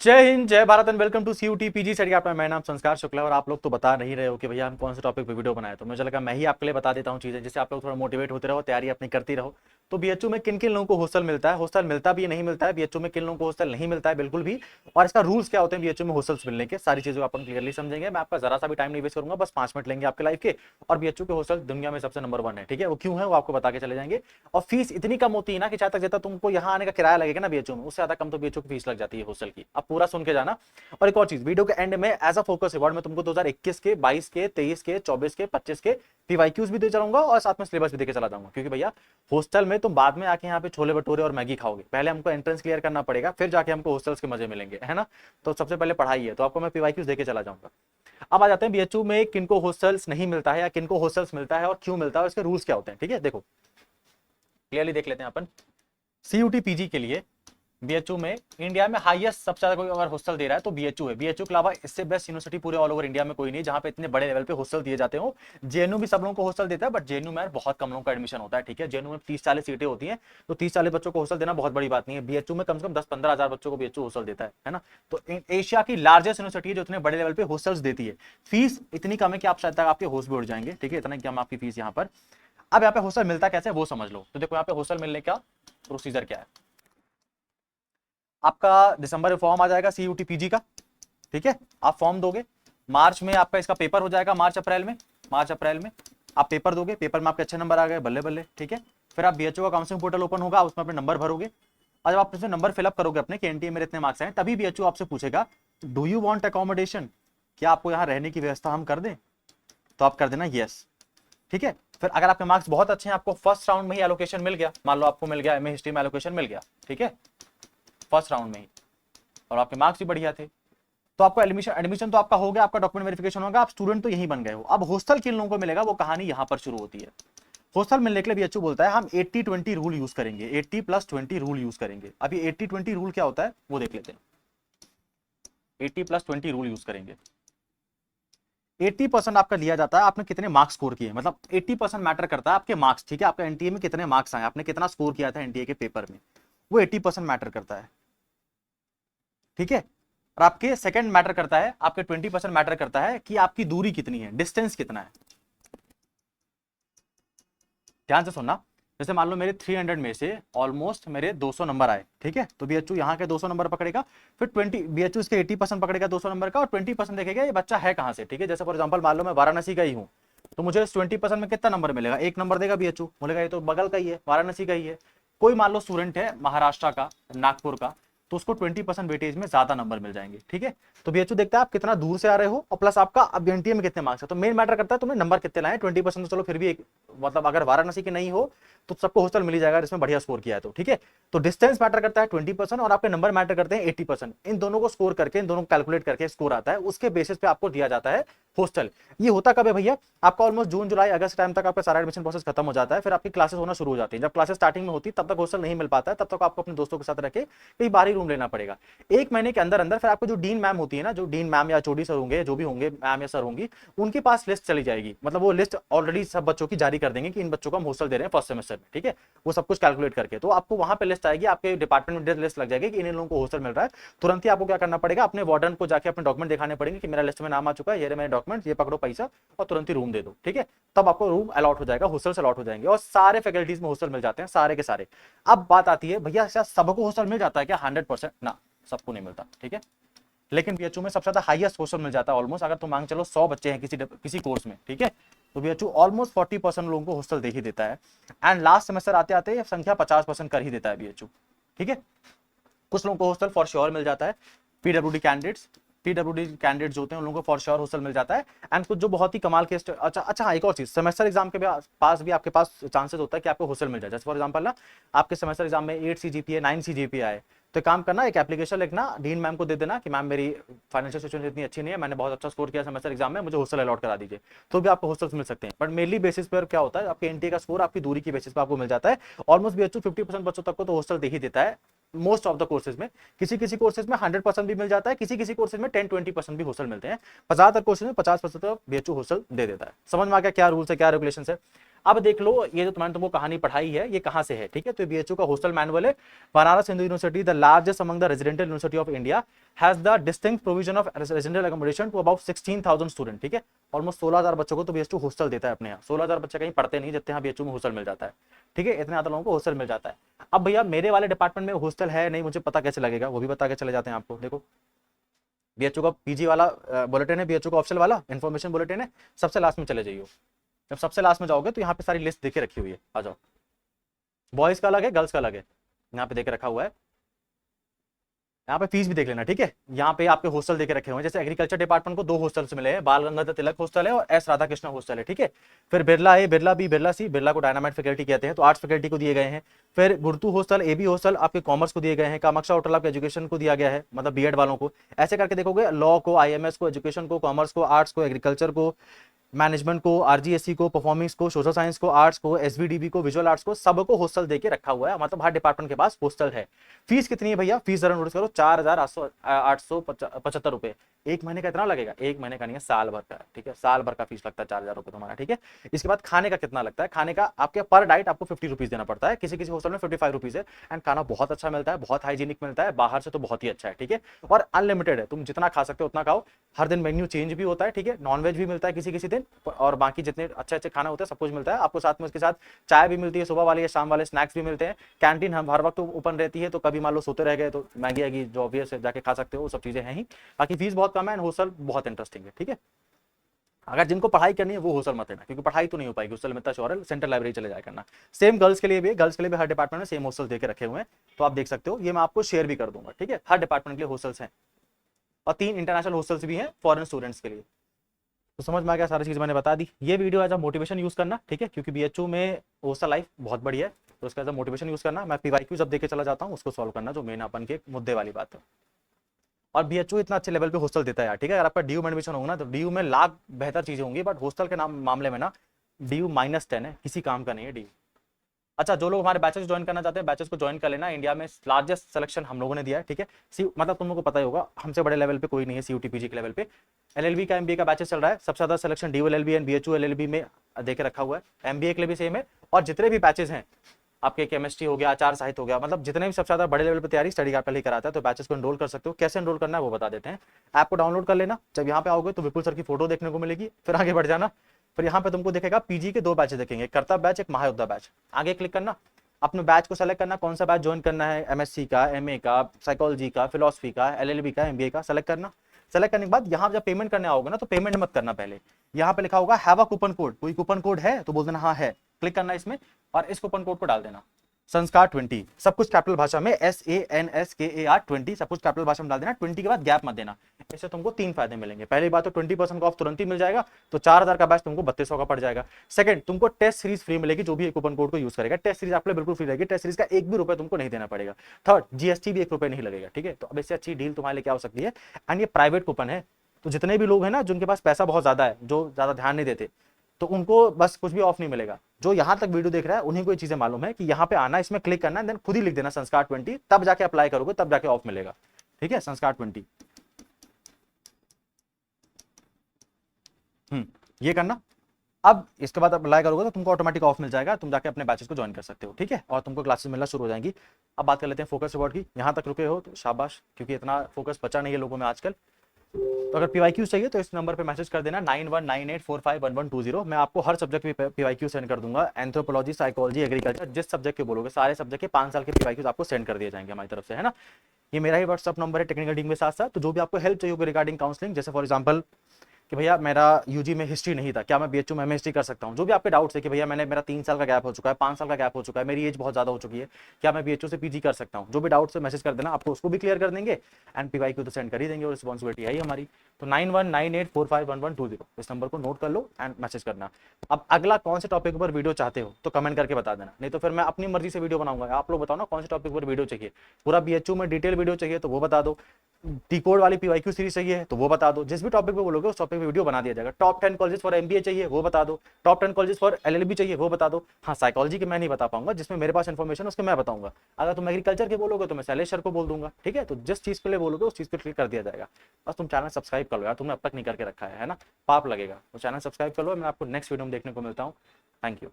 जय Hind, Jai Bharat and welcome to CUET PG study. आपका मेरा नाम संस्कार शुक्ला है और आप लोग तो बता नहीं रहे हो कि भैया हम कौन से टॉपिक पे वीडियो बनाए, तो मुझे लगा मैं ही आपके लिए बता देता हूँ चीजें, जिससे आप लोग थोड़ा मोटिवेट होते रहो, तैयारी अपनी करती रहो। तो बीएचयू में किन किन लोगों को हॉस्टल मिलता है, हॉस्टल मिलता भी नहीं मिलता है, बीएचयू में किन लोगों को हॉस्टल नहीं मिलता है बिल्कुल भी, और इसका रूल्स क्या होते हैं बीएचयू में हॉस्टल्स मिलने के, सारी चीजें अपन क्लियरली समझेंगे। मैं आपका जरा सा भी टाइम नहीं वेस्ट करूंगा, बस 5 मिनट लेंगे आपके लाइफ के। और बीएचयू के हॉस्टल दुनिया में सबसे नंबर 1 है, ठीक है। वो क्यों है वो आपको बता के चले जाएंगे। और फीस इतनी कम होती है ना कि चाहे तक जितना तुमको यहाँ आने का किराया लगेगा ना बीएचयू में, उससे ज्यादा कम तो बीएचयू की फीस लग जाती है हॉस्टल की। अब पूरा सुन के जाना। और एक और चीज, वीडियो के एंड में एज अ फोकस रिवॉर्ड में तुमको 2021 के, 22 के, 23 के, 24 के, 25 के पीवाईक्यूज भी दे चलाऊंगा और साथ में सिलेबस भी देके चला जाऊंगा। क्योंकि भैया हॉस्टल में तुम बाद में आके यहाँ पे छोले भटूरे और मैगी खाओगे, पहले हमको एंट्रेंस क्लियर करना पड़ेगा, फिर जाके हमको हॉस्टल्स के मजे मिलेंगे, है ना। तो सबसे पहले पढ़ाई है, तो आपको मैं पीवाईक्यूज देके चला जाऊंगा। अब आ जाते हैं बीएचयू में किनको हॉस्टल्स नहीं मिलता है या किनको हॉस्टल्स मिलता है और क्यों मिलता है, इसके रूल्स क्या होते हैं, ठीक है। देखो क्लियरली देख लेते हैं अपन। सीयूटी पीजी के लिए बीएचयू में इंडिया में हाईएस्ट सबसे ज्यादा कोई अगर हॉस्टल दे रहा है तो बीएचयू है। बीएचयू के अलावा इससे बेस्ट यूनिवर्सिटी पूरे ऑल ओवर इंडिया में कोई नहीं जहां पे इतने बड़े लेवल पे हॉस्टल दिए जाते हो। जेएनयू भी सब लोगों को हॉस्टल देता है, बट जेएनयू में बहुत कम लोगों का एडमिशन होता है, ठीक है। जेएनयू में 30-40 सीटें होती हैं, तो 30-40 बच्चों को हॉस्टल देना बहुत बड़ी बात नहीं है। बीएचयू में कम से कम 10-15 हजार बच्चों को बीएचयू हॉस्टल देता है ना। तो एशिया की लार्जेस्ट यूनिवर्सिटी है जो इतने बड़े लेवल पे हॉस्टल्स देती है। फीस इतनी कम है कि आप शायद तक आपके होस्ट भी उड़ जाएंगे, ठीक है, इतना कम आपकी फीस यहाँ पर। अब यहाँ पे हॉस्टल मिलता कैसे वो समझ लो। तो देखो यहाँ पे हॉस्टल मिलने का प्रोसीजर क्या है। आपका दिसंबर में फॉर्म आ जाएगा सीयूटी पीजी का, ठीक है। आप फॉर्म दोगे, मार्च में आपका इसका पेपर हो जाएगा, मार्च अप्रैल में आप पेपर दोगे। पेपर में आपके अच्छे नंबर आ गए, बल्ले बल्ले, ठीक है। फिर आप बीएचयू का काउंसलिंग पोर्टल ओपन होगा, उसमें अपने नंबर भरोगे। और जब आप उसमें नंबर फिलअप करोगे अपने कि एनटीए मेरे इतने मार्क्स आए, तभी बीएचयू आपसे पूछेगा डू यू वांट अकोमोडेशन, क्या आपको यहाँ रहने की व्यवस्था हम कर दें। तो आप कर देना यस, ठीक है। फिर अगर आपके मार्क्स बहुत अच्छे हैं, आपको फर्स्ट राउंड में ही एलोकेशन मिल गया, मान लो आपको मिल गया एमए हिस्ट्री में एलोकेशन मिल गया, ठीक है, फर्स्ट राउंड में ही, और आपके मार्क्स भी बढ़िया थे, तो आपको एडमिशन एडमिशन तो आपका हो गया, आपका डॉक्यूमेंट वेरिफिकेशन होगा, आप स्टूडेंट तो यहीं बन गए हो। अब हॉस्टल किन लोगों को मिलेगा वो कहानी यहां पर शुरू होती है। हॉस्टल मिलने के लिए बीएचयू बोलता है हम 80-20 रूल यूज करेंगे, 80+20 रूल यूज करेंगे। अभी 80-20 रूल क्या होता है वो देख लेते हैं। 80+20 रूल यूज करेंगे। 80% आपका लिया जाता है आपने कितने मार्क्स स्कोर किए, मतलब 80% मैटर करता है आपके मार्क्स, ठीक है। आपका एनटीए में कितने मार्क्स आए, आपने कितना स्कोर किया था एनटीए के पेपर में, वो 80% मैटर करता है, ठीक है। और आपके सेकंड मैटर करता है, आपके 20% मैटर करता है कि आपकी दूरी कितनी है, डिस्टेंस कितना है। ध्यान से सुनना। जैसे मान लो मेरे 300 में से ऑलमोस्ट मेरे 200 नंबर आए, ठीक है, तो बीएचयू यहाँ के 200 नंबर पकड़ेगा। फिर 20 बीएचयू इसके 80% पकड़ेगा 200 नंबर का, और 20% देखेगा ये बच्चा है कहाँ से, ठीक है। जैसे फॉर एग्जाम्पल मान लो मैं वाराणसी का ही हूँ, तो मुझे 20% में कितना नंबर मिलेगा, 1 नंबर देगा बीएचयू, बोलेगा ये तो बगल का ही है, वाराणसी का ही है। कोई मान लो स्टूडेंट है महाराष्ट्र का, नागपुर का, तो उसको 20% वेटेज में ज्यादा नंबर मिल जाएंगे, ठीक है। तो बीएचयू देखता है आप कितना दूर से आ रहे हो और प्लस आपका अब एनटीए में कितने मार्क्स है। तो मेन मैटर करता है तुम्हें नंबर कितने लाए। 20% तो चलो फिर भी एक, मतलब अगर वाराणसी के नहीं हो तो सबको हॉस्टल मिल जाएगा जिसमें बढ़िया स्कोर किया है तो, ठीक है। तो डिस्टेंस मैटर करता है 20% और आपके नंबर मैटर करते हैं 80%। इन दोनों को स्कोर करके, इन दोनों को कैलकुलेट करके स्कोर आता है, उसके बेसिस पे आपको दिया जाता है हॉस्टल। ये होता कब है भैया, आपका ऑलमोस्ट जून जुलाई अगस्त टाइम तक आपका सारा एडमिशन प्रोसेस खत्म हो जाता है, फिर आपकी क्लासेस होना शुरू हो जाती है। जब क्लासेस स्टार्टिंग में होती है तब तक हॉस्टल नहीं मिल पाता है, तब तक आपको अपने दोस्तों के साथ रह के कहीं बाहरी रूम लेना पड़ेगा। 1 महीने के अंदर अंदर फिर आपको जो डीन मैम होती है ना, जो डीन मैम या चोडी सर होंगे, जो भी होंगे मैम या सर होंगी, उनके पास लिस्ट चली जाएगी, मतलब वो लिस्ट ऑलरेडी सब बच्चों की जारी कर देंगे कि इन बच्चों को हम हॉस्टल दे रहे हैं फर्स्ट सेमेस्टर में, ठीक है। वो सब कुछ कैलकुलेट करके, तो आपको वहां पे लिस्ट आएगी, आपके डिपार्टमेंट में लिस्ट लग जाएगी कि इन लोगों को हॉस्टल मिल रहा है। तुरंत ही आपको क्या करना पड़ेगा, अपने वार्डन को जाके अपने डॉक्यूमेंट दिखाने पड़ेंगे कि मेरा लिस्ट में नाम आ चुका है, ये मेरे डॉक्यूमेंट, ये पकड़ो पैसा और तुरंत ही रूम दे दो, ठीक है। तब आपको रूम अलॉट हो जाएगा, हॉस्टल अलॉट हो जाएंगे और सारे फैकल्टीज में हॉस्टल मिल जाते हैं, सारे के सारे। अब बात आती है भैया सबको हॉस्टल मिल जाता है क्या 100%? ना, सबको नहीं मिलता, ठीक है। लेकिन बीएचयू में सबसे ज्यादा हाईएस्ट हॉस्टल मिल जाता है ऑलमोस्ट, अगर तुम मांग चलो 100 बच्चे हैं किसी कोर्स में, ठीक है, तो बीएचयू ऑलमोस्ट 40% लोगों को हॉस्टल दे ही देता है। एंड लास्ट सेमेस्टर आते आते संख्या 50% कर ही देता है बीएचयू, ठीक है। कुछ लोगों को हॉस्टल फॉर श्योर मिल जाता है, पीडब्ल्यूडी कैंडिडेट्स, पीडब्ल्यूडी कैंडिडेट जो होते हैं उन लोगों को फॉर श्योर हॉस्टल मिल जाता है। एंड कुछ जो बहुत ही कमाल के अच्छा हाँ, एक और चीज, सेमेस्टर एग्जाम के पास भी आपके पास चांसेस होता है कि आपको हॉस्टल मिल जाए। जैसे फॉर एग्जांपल ना, आपके सेमेस्टर एग्जाम में 8 सीजीपीए 9 सीजीपीए आए, तो काम करना, एक एप्लीकेशन लिखना, डीन मैम को दे देना कि मैम मेरी फाइनेंशियल सिचुएशन इतनी अच्छी नहीं है, मैंने बहुत अच्छा स्कोर किया सेमेस्टर एग्जाम में, मुझे हॉस्टल अलॉट करा दीजिए, तो भी आपको हॉस्टल्स मिल सकते हैं। बट मेनली बेसिस पर क्या होता है, आपके एनटीए का स्कोर आपकी दूरी की बेसिस पर आपको मिल जाता है। ऑलमोस्ट बीएचयू 50% बच्चों तक को तो हॉस्टल दे ही देता है मोस्ट ऑफ द कोर्सेज में। किसी किसी कोर्सेज में 100% भी मिल जाता है, किसी किसी कोर्सेज में 10-20% भी हॉस्टल मिलते हैं। 50 कोर्सेज में 50% तो बीएचयू हॉस्टल दे देता है। समझ में आ गया क्या रूल्स है, क्या रेगुलेशन है। अब देख लो, ये जो मैंने तुमको कहानी पढ़ाई है ये कहाँ से है, ठीक है। तो बीएचयू का हॉस्टल मैनुअल है। Banaras Hindu university, the largest among the residential university of India, has the distinct provision of residential accommodation to about 16,000 student, ठीक है। ऑलमोस्ट 16,000 बच्चों को तो बीएचयू हॉस्टल देता है अपने यहाँ। 16,000 बच्चे कहीं पढ़ते नहीं जितने यहाँ बीएचयू में हॉस्टल मिल जाता है, ठीक है। इतने ज्यादा लोगों को हॉस्टल मिल जाता है। अब भैया मेरे वाले डिपार्टमेंट में हॉस्टल है नहीं, मुझे पता कैसे लगेगा, वो भी बता के चले जाते हैं आपको। देखो बीएचयू का पीजी वाला बुलेटिन है, बीएचयू का ऑफिशियल वाला इन्फॉर्मेशन बुलेटिन है, सबसे लास्ट में चले जाइए। जब सबसे लास्ट में जाओगे तो यहाँ पे सारी लिस्ट देके रखी हुई है, आ जाओ। बॉयज का अलग है, गर्ल्स का अलग है, यहाँ पे देके रखा हुआ है। यहाँ पे फीस भी देख लेना, ठीक है। यहाँ पे आपके हॉस्टल देके रखे हुए हैं। जैसे एग्रीकल्चर डिपार्टमेंट को 2 हॉस्टल्स मिले हैं, बाल गंगाधर तिलक हॉस्टल है और एस राधा कृष्ण हॉस्टल है, ठीक है। फिर बिरला ए, बिरला बी, बिरला सी, बिरला को डायनामाइट फैकल्टी कहते हैं, तो आर्ट्स फैकल्टी को दिए गए हैं। फिर गुरुतु हॉस्टल, एबी हॉस्टल आपके कॉमर्स को दिए गए हैं। कामाक्षा होटल आपके एजुकेशन को दिया गया है, मतलब बीएड वालों को। ऐसे करके देखोगे, लॉ को, आईएमएस को, एजुकेशन को, कॉमर्स को, आर्ट्स को, एग्रीकल्चर को, मैनेजमेंट को, आरजीएससी को, परफॉर्मिंग्स को, सोशल साइंस को, आर्ट्स को, एसवीडीबी को, विजुअल आर्ट्स को, सबको हॉस्टल देके रखा हुआ है। मतलब हर डिपार्टमेंट के पास हॉस्टल है। फीस कितनी है भैया, फीस जरा नोटिस करो, 4,875 रुपए। एक महीने का इतना लगेगा, एक महीने का नहीं है, साल भर का, ठीक है। साल भर का फीस लगता है 4,000 रुपए तुम्हारा, ठीक है। इसके बाद खाने का कितना लगता है, खाने का आपके पर डाइट आपको 50 रुपीज देना पड़ता है, किसी किसी हॉस्टल में 55 रुपीज है। एंड खाना बहुत अच्छा मिलता है, बहुत हाइजीनिक मिलता है, बाहर से तो बहुत ही अच्छा है, ठीक है। और अनलिमिटेड है, तुम जितना खा सकते हो उतना खाओ। हर दिन मेन्यू चेंज भी होता है, ठीक है। नॉनवेज भी मिलता है किसी किसी दिन, और बाकी जितने अच्छे अच्छे खाना होते हैं सब कुछ मिलता है आपको। साथ में उसके साथ चाय भी मिलती है, सुबह वाली या शाम वाले स्नैक्स भी मिलते हैं। कैंटीन हम हर वक्त ओपन रहती है, तो कभी मान लो सोते रह गए तो मैगी आएगी जो ऑब्वियस है, जाके खा सकते हो, वो सब चीजें हैं ही। बाकी फीस बहुत कम है एंड हॉस्टल बहुत इंटरेस्टिंग है, ठीक है। अगर जिनको पढ़ाई करनी है वो हॉस्टल मत लेना, क्योंकि पढ़ाई तो नहीं हो पाएगी हॉस्टल में, इतना श्योर है। सेंट्रल लाइब्रेरी चले जाया करना। सेम गर्ल्स के लिए भी, गर्ल्स के लिए भी हर डिपार्टमेंट में सेम हॉस्टल देके रखे हुए हैं, तो आप देख सकते हो। ये मैं आपको शेयर भी कर दूंगा, ठीक है। हर डिपार्टमेंट के लिए हॉस्टल्स हैं, और 3 इंटरनेशनल हॉस्टल्स भी हैं फॉरेन स्टूडेंट्स के लिए। तो समझ में आ गया, सारी चीज मैंने बता दी। ये video as a motivation use करना, ठीक है, क्योंकि बीएचयू में हॉस्टल लाइफ बहुत बढ़िया है, तो उसका एज अ मोटिवेशन यूज करना। मैं पीवाईक्यू जब देके चला जाता हूँ उसको सॉल्व करना, जो मेन अपन के मुद्दे वाली बात है। और बीएचयू इतना अच्छे लेवल पे हॉस्टल देता है यार, ठीक है। अगर आपका डीयू में एडमिशन होगा ना, तो डीयू में लाख बेहतर चीजें होंगी, बट हॉस्टल के नाम मामले में ना डीयू -10 है, किसी काम का नहीं है डीयू। अच्छा, जो लोग हमारे बैचेस ज्वाइन करना चाहते हैं, बैचेस को ज्वाइन कर लेना। इंडिया में लार्जेस्ट सिलेक्शन हम लोगों ने दिया है, ठीक है। मतलब तुम लोगों को पता ही होगा, हमसे बड़े लेवल पे कोई नहीं है सीयूटी पीजी के लेवल पे। एलएलबी का एमबीए का बैचेस चल रहा है, सबसे ज्यादा selection DU LLB and BHU LLB में देके रखा हुआ है। एमबीए के लिए भी सेम है। और जितने भी बैचेस हैं आपके, केमिस्ट्री हो गया, आचार साहित्य हो गया, मतलब जितने भी सबसे ज्यादा बड़े लेवल पे तैयारी स्टडी कैपिटल ही कराता है, तो बैचेस को एनरोल कर सकते हो। कैसे एनरोल करना है वो बता देते हैं। ऐप को डाउनलोड कर लेना, जब यहाँ पे आओगे तो विपुल सर की फोटो देखने को मिलेगी, फिर आगे बढ़ जाना। फिर यहाँ पे तुमको दिखेगा पीजी के 2 बैचेस दिखेंगे, कर्तव्य बैच, एक महायोद्धा बैच। आगे क्लिक करना, अपने बैच को सेलेक्ट करना, कौन सा बैच ज्वाइन करना है, एमएससी का, एमए का, साइकोलॉजी का, फिलोसफी का, एलएलबी का, एमबीए का, सेलेक्ट करना। सेलेक्ट करने के बाद यहाँ जब पेमेंट करने आओगे ना, तो पेमेंट मत करना पहले। यहाँ पे लिखा होगा हैव अ कूपन कोड, कोई कूपन कोड है तो बोल देना हाँ है, क्लिक करना इसमें, और इस कूपन कोड को डाल देना, संस्कार 20, सब कुछ कैपिटल भाषा में, SANSKAR 20, सब कुछ कैपिटल भाषा में डाल देना। 20 के बाद गैप मत देना। इससे तुमको 3 फायदे मिलेंगे। पहली बात तो 20% का ऑफ तुरंत ही मिल जाएगा, तो 4,000 का बैच तुमको 3200 का पड़ जाएगा। सेकंड, तुमको टेस्ट सीरीज फ्री मिलेगी, जो भी कूपन कोड को यूज करेगा। टेस्ट सीरीज आपके लिए बिल्कुल फ्री रहेगी, टेस्ट सीरीज का 1 भी रुपए तुमको नहीं देना पड़ेगा। थर्ड, जीएसटी भी 1 रुपए नहीं लगेगा, ठीक है। तो अब इससे अच्छी डील तुम्हारे लिए क्या हो सकती है। एंड ये प्राइवेट कूपन है, तो जितने भी लोग हैं ना जिनके पास पैसा बहुत ज्यादा है, जो ज्यादा ध्यान नहीं देते, तो उनको बस कुछ भी ऑफ नहीं मिलेगा। जो यहां तक वीडियो देख रहा है उन्हीं को ये चीजें मालूम है कि यहाँ पे आना, इसमें क्लिक करना, देन खुद ही लिख देना संस्कार 20, तब जाके अप्लाई करोगे, तब जाके ऑफ मिलेगा, ठीक है। संस्कार 20 ये करना। अब इसके बाद अप्लाई करोगे तो तुमको ऑटोमेटिक ऑफ मिल जाएगा, तुम जाके अपने बैचेस को ज्वाइन कर सकते हो, ठीक है। और तुमको क्लासेस मिलना शुरू हो जाएंगी। अब बात कर लेते हैं फोकस रिवॉर्ड की। यहाँ तक रुके हो तो शाबाश, क्योंकि इतना फोकस बचा नहीं है लोगों में आजकल। तो अगर पीवाईक्यू चाहिए तो इस नंबर पे मैसेज कर देना 9198451120। मैं आपको हर सब्जेक्ट के पीवाईक्यू सेंड कर दूंगा। एंथ्रोपोलॉजी, साइकोलॉजी, एग्रीकल्चर, जिस सब्जेक्ट के बोलोगे सारे सब्जेक्ट के 5 साल के पीवाईक्यूज आपको सेंड कर दिए जाएंगे हमारी तरफ से, है ना। ये मेरा ही व्हाट्सअप नंबर है टेक्निकल टीम के साथ साथ। तो जो भी आपको हेल्प चाहिए होगी रिगार्डिंग काउंसलिंग, जैसे फॉर एग्जाम्पल कि भैया मेरा यूजी में हिस्ट्री नहीं था, क्या मैं बीएचयू में एमएसटी कर सकता हूँ। जो भी आपके डाउट्स है कि भैया मेरा 3 साल का गैप हो चुका है, 5 साल का गैप हो चुका है, मेरी एज बहुत ज्यादा हो चुकी है, क्या मैं बीएचयू से पीजी कर सकता हूँ, जो भी डाउट्स है मैसेज कर देना, आपको उसको भी क्लियर कर देंगे। एंड पीवाईक्यू तो सेंड कर ही देंगे, और रिस्पॉन्सिबिलिटी है हमारी। तो 9198451120 इस नंबर को नोट कर लो एंड मैसेज करना। अब अगला कौन से टॉपिक पर वीडियो चाहते हो तो कमेंट करके बता देना, नहीं तो फिर मैं अपनी मर्जी से वीडियो बनाऊंगा। आप लोग बताओ ना कौन से टॉपिक पर वीडियो चाहिए। पूरा बीएचयू में डिटेल वीडियो चाहिए तो वो बता दो, टी कोड वाली पीवाईक्यू सीरीज चाहिए तो वो बता दो। जिस भी टॉपिक पे बोलोगे उस टॉपिक पे वीडियो बना दिया जाएगा। टॉप 10 कॉलेजेस फॉर एमबीए चाहिए वो बता दो, टॉप 10 कॉलेजेस फॉर एलएलबी चाहिए वो बता दो। हाँ, साइकोलॉजी के मैं नहीं बता पाऊंगा, जिसमें मेरे पास इन्फॉर्मेशन उसके मैं बताऊंगा। अगर तुम एग्रीकल्चर के बोलोगे तो मैं शैलेश सर को बोल दूंगा, ठीक है। तो जिस चीज के लिए बोलोगे उस चीज पे क्लिक कर दिया जाएगा। बस तुम चैनल सब्सक्राइब कर लो यार, तुमने अब तक नहीं करके रखा है ना, पाप लगेगा। तो चैनल सब्सक्राइब कर लो। मैं आपको नेक्स्ट वीडियो में देखने को मिलता हूँ। Thank you.